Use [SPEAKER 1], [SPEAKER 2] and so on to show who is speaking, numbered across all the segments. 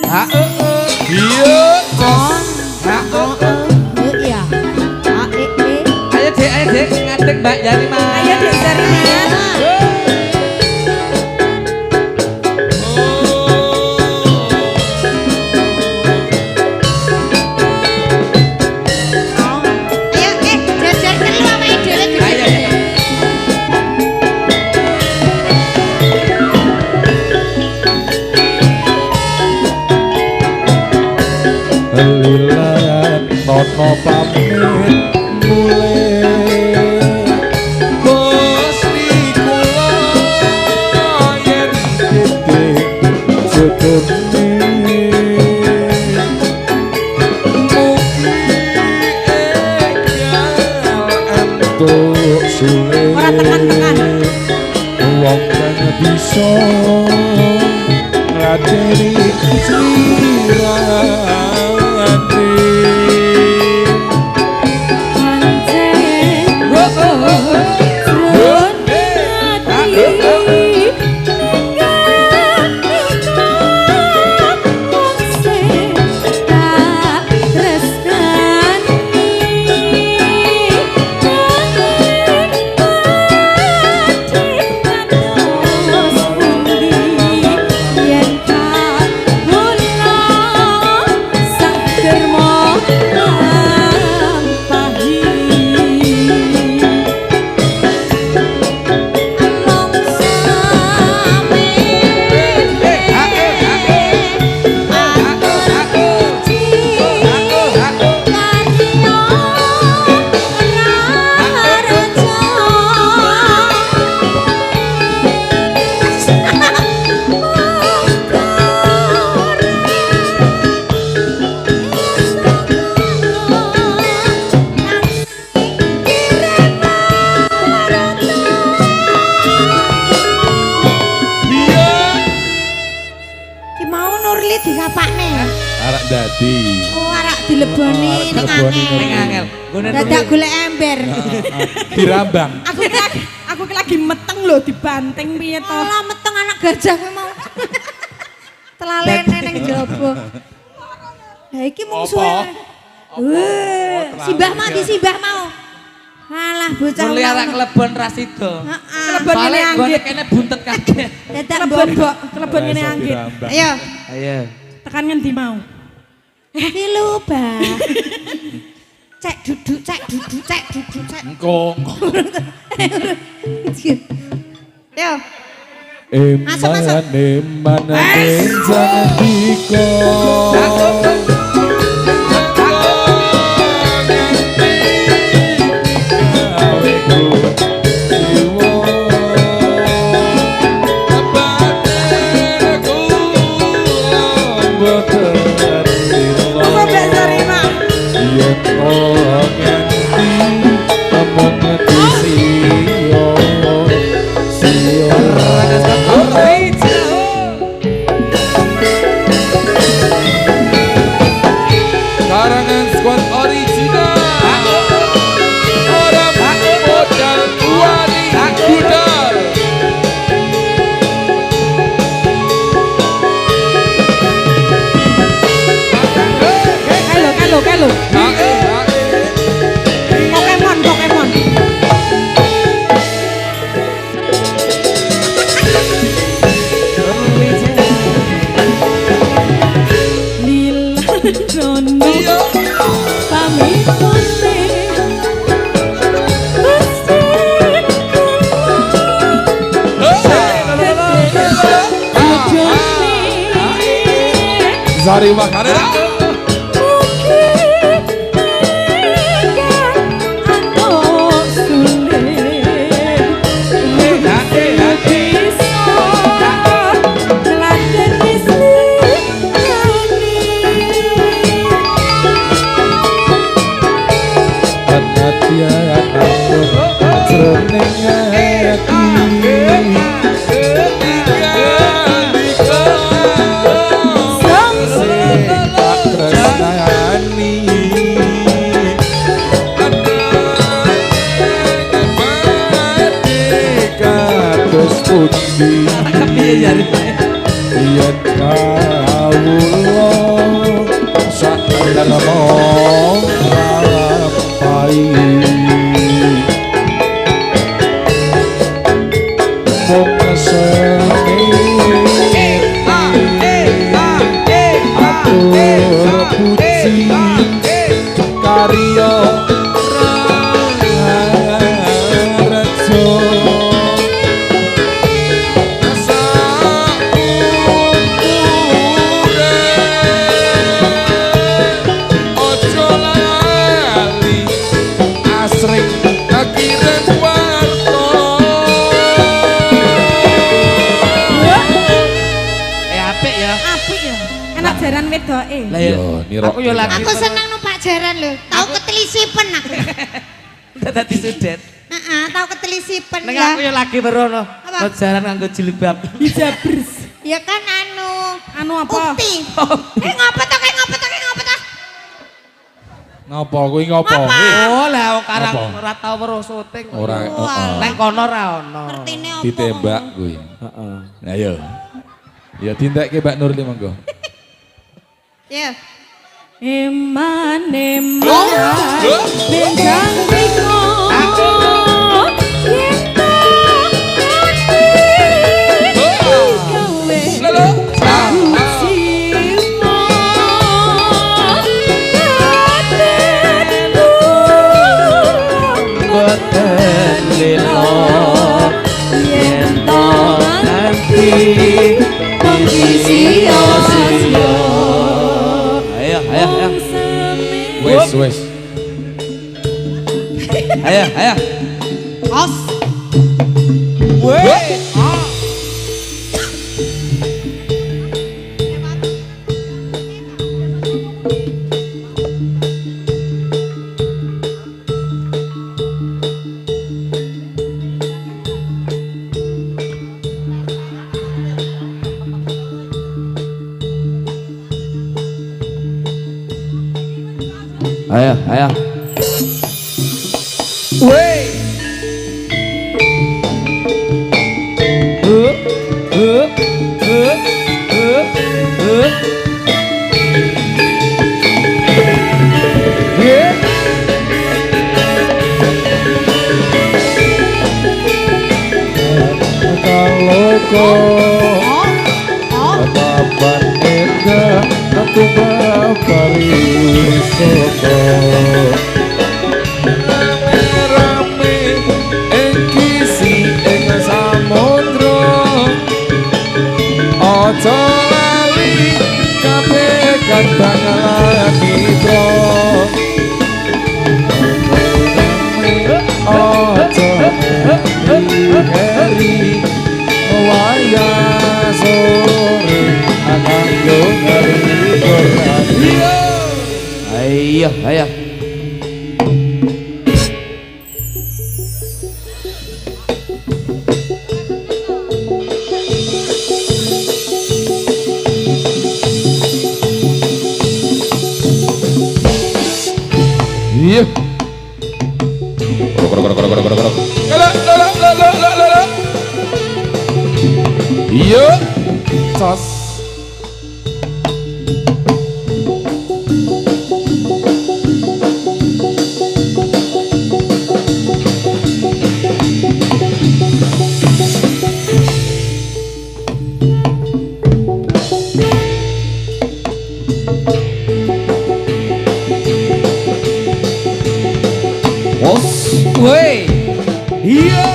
[SPEAKER 1] Iya.
[SPEAKER 2] Iya.
[SPEAKER 1] Ayo Dek, ngadeg Mbak Yani Mas.
[SPEAKER 2] Ayo Dek Zarina.
[SPEAKER 3] Lilan nono pamit mulai bos di kula yen titik sedene mugi enggal entuk sulit
[SPEAKER 2] Ora tekan-tekan.
[SPEAKER 3] wong kang bisa ngadeni sliramu arak dadi.
[SPEAKER 2] Oh, arak dileboni ning angel. Dadak golek ember.
[SPEAKER 3] Dirambang.
[SPEAKER 2] Aku lagi meteng lho dibanting piye to. Lah meteng anak gajah kuwi mau. Telalene ning jaba. Lah iki mung suwe. Simbah mati simbah mau. Alah bocah.
[SPEAKER 1] Mulai arak kelebon rasido.
[SPEAKER 2] Kelebon ngene anggit.
[SPEAKER 1] Kene buntet kabeh.
[SPEAKER 2] Dadak mbok kelebon ngene anggit. Ayo.
[SPEAKER 1] Ayo.
[SPEAKER 2] Tekan ngendi mau? Iki lho, Bah. Cek duduk, cek.
[SPEAKER 3] Engko.
[SPEAKER 2] Yo.
[SPEAKER 3] Mana jangan dikon. Zari Makarera. Yen kau kawula sak dermo lampahi mung keseni atur puji karya raja ojo lali asring akiran warta
[SPEAKER 1] Apik ya.
[SPEAKER 2] Apik ya. Enak jaran wedoke.
[SPEAKER 1] Lah ya.
[SPEAKER 3] Yo, nirok.
[SPEAKER 1] Aku yo lagi.
[SPEAKER 2] Aku seneng numpak jaran lho. Tahu ketelisipen aku.
[SPEAKER 1] Dadi sudet.
[SPEAKER 2] Heeh, tahu ketelisipen
[SPEAKER 1] Nek
[SPEAKER 2] lah.
[SPEAKER 1] aku yo lagi merono.
[SPEAKER 2] Apa?
[SPEAKER 1] Jaran nganggo jilbab.
[SPEAKER 2] Hijabers. Ya kan anu apa? Ukti. Ngapa to kayak ngapa to kayak ngapa to?
[SPEAKER 3] Ngopo kuwi ngopo?
[SPEAKER 1] Oh, lah karang
[SPEAKER 3] Apa?
[SPEAKER 1] ora tau weruh syuting.
[SPEAKER 3] Ora, heeh.
[SPEAKER 1] Nang kono ora ono.
[SPEAKER 2] Ngertine apa?
[SPEAKER 3] Ditembak kuwi. Heeh. Ayo. Ya dintekke Mbak Nurli monggo.
[SPEAKER 2] Ya.
[SPEAKER 4] Eman
[SPEAKER 3] Oh,
[SPEAKER 4] benjang riko
[SPEAKER 1] Boten lilo yen to nanti
[SPEAKER 4] Kondisi
[SPEAKER 1] Ayo, ayo, ayo.
[SPEAKER 3] wes.
[SPEAKER 1] Ayo, ayo.
[SPEAKER 2] Os.
[SPEAKER 1] Weh. Ayo, ayo. Weh. Uh. Yeah.
[SPEAKER 3] Kalau kok papan endah satu pariwisata rame engkisi ing samudra aja lali kabeh kadang mitra aja heri waya sore akan yo ngeri
[SPEAKER 1] Ayo, ayo.
[SPEAKER 3] iya iya tos
[SPEAKER 1] Woi. Iya.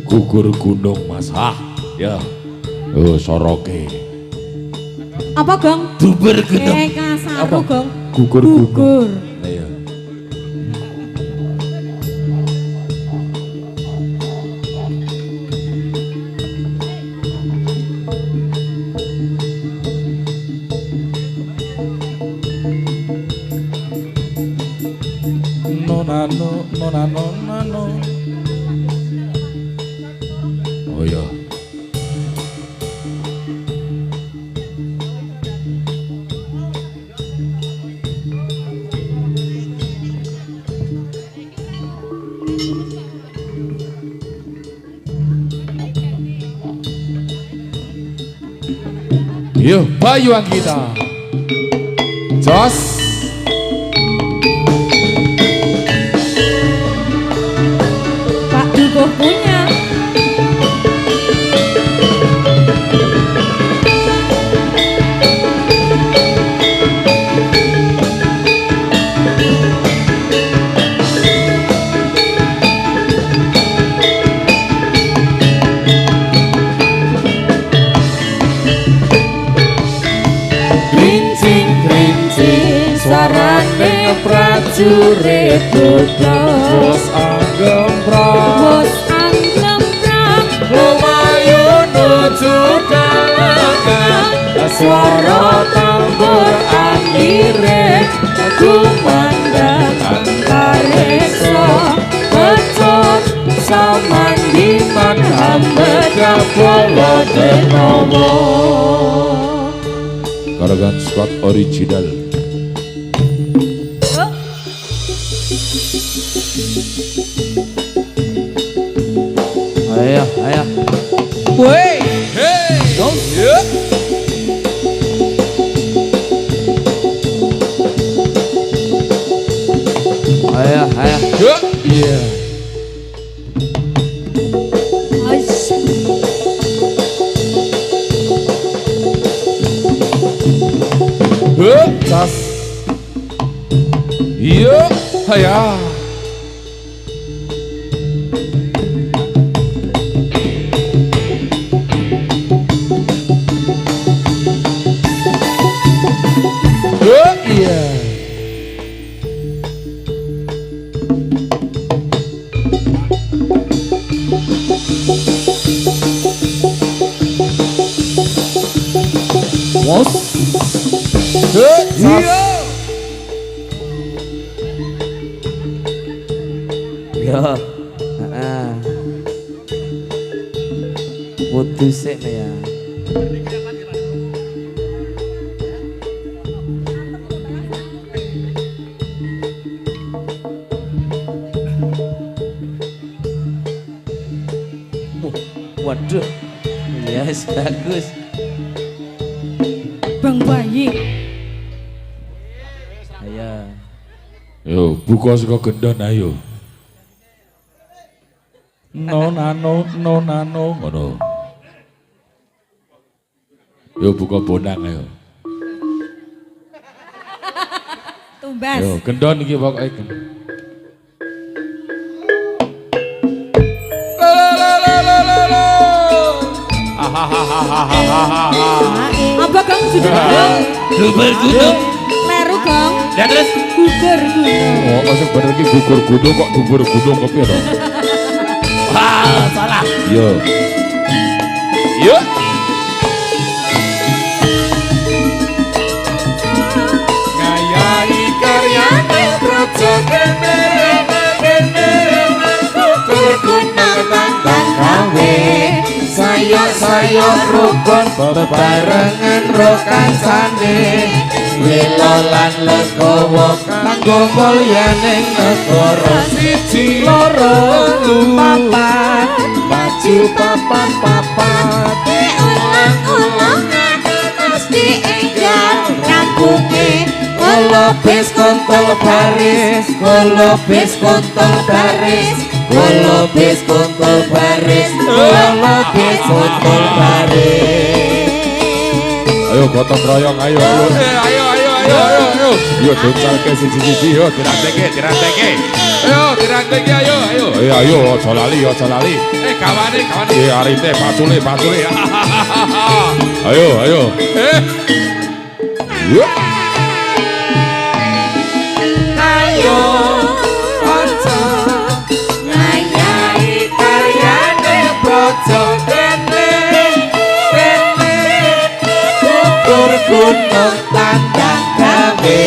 [SPEAKER 3] gugur gunung Mas ya oh soroke
[SPEAKER 4] Apa Gong?
[SPEAKER 3] duber gunung
[SPEAKER 4] Kasaru Gong.
[SPEAKER 3] gugur gunung
[SPEAKER 4] Gugur.
[SPEAKER 3] iya nonano oh iya Yo, Bayu Anggita. Jos.
[SPEAKER 4] Pak Dukuh punya.
[SPEAKER 3] Suarane prajurit bos anggem prang
[SPEAKER 4] Bos anggem prang
[SPEAKER 3] lumayu nuju kalangan suara tambur akhire kumandang antareksa pecot samandiman hamba polo denowo Karagan Squad original.
[SPEAKER 1] Ayo, ayo. Woi.
[SPEAKER 3] Hey.
[SPEAKER 1] Dos.
[SPEAKER 3] Yeah.
[SPEAKER 1] Ayo, ayo.
[SPEAKER 3] Yeah. Yeah.
[SPEAKER 4] Ais.
[SPEAKER 3] Tas. Iya, haya. Iya.
[SPEAKER 1] Bos.
[SPEAKER 3] Iya.
[SPEAKER 1] Yo. Heeh. Putus sik ya. Waduh. Yes, bagus.
[SPEAKER 4] Bang Bayi.
[SPEAKER 1] Ayo.
[SPEAKER 3] Yo, buka saka gendon ayo. No nano ngono. Yo buka bonang ayo.
[SPEAKER 4] Tumbas.
[SPEAKER 3] Yo, gendon iki pokoke.
[SPEAKER 4] Apa Kang sudah Kang?
[SPEAKER 1] Double gunung.
[SPEAKER 4] Leru Kang.
[SPEAKER 1] Dan terus
[SPEAKER 4] Gugur gunung.
[SPEAKER 3] Oh, masuk bener iki gugur gunung kok gugur gunung kepiye to?
[SPEAKER 1] wah, salah.
[SPEAKER 3] Yo. Yo. Ngayai karyane projogen Sayo rukun bebarengan rokan sane Lilolan legowo kanggo mulyaning negara siji loro papat maju papat
[SPEAKER 2] Ulang-ulang mesti enggal rampunge
[SPEAKER 3] Kolobis kontol baris Kolobis kontol baris Kolobis kontol baris Kolobis kontol baris Ayo gotong royong ayo ayo Yo duncal ke siji-siji yo diranteke Ayo diranteke ayo ayo aja lali kawane arite pacule ayo Yo
[SPEAKER 2] ayo kanca ngayahi karyane bojo kene
[SPEAKER 3] Gugur gunung tandang gawe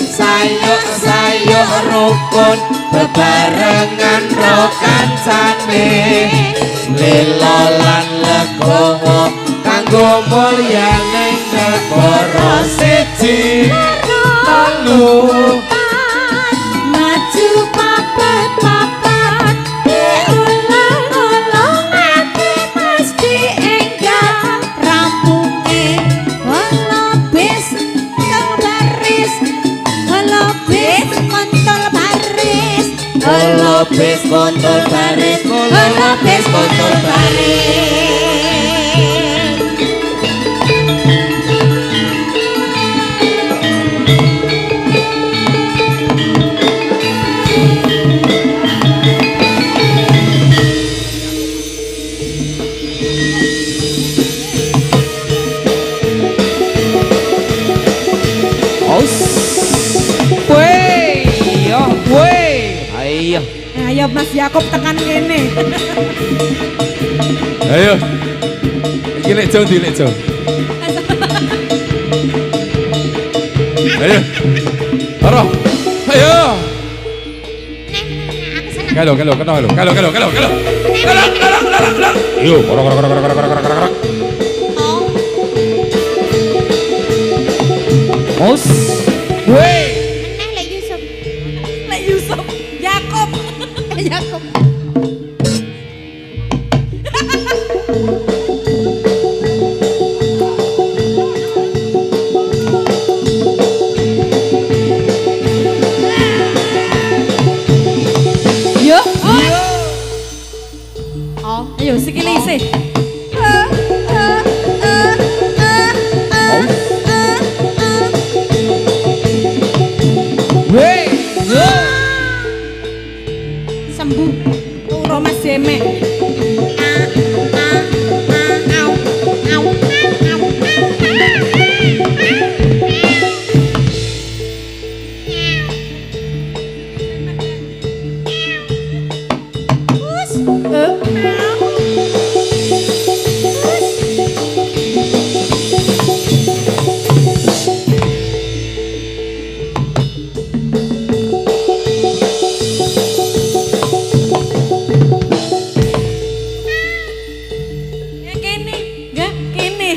[SPEAKER 3] Sayo rukun bebarengan rokan sane Lilolan legowo kanggo mulyaning negara siji telu
[SPEAKER 2] maju papat ulang-ulang mesti enggal rampunge Lopes kontol baris, lopes kontol baris.
[SPEAKER 1] Woi, yo, woi. Ayo.
[SPEAKER 4] Ayo Mas Yakob tekan kene.
[SPEAKER 3] Ayo. Iki lek jauh, lek jauh. Ayo. Aro. Ayo. Kalau. Yo, korok.
[SPEAKER 1] Os. Woi.
[SPEAKER 2] Lek Yusuf.
[SPEAKER 4] Lek Yusuf, Yakob.
[SPEAKER 2] Yakob.
[SPEAKER 4] Yo. Oh, ayo sikile isih.
[SPEAKER 1] Woi. Yo.
[SPEAKER 4] Sembuh. Turo Mas Jemek. Ya kene, enggak kene.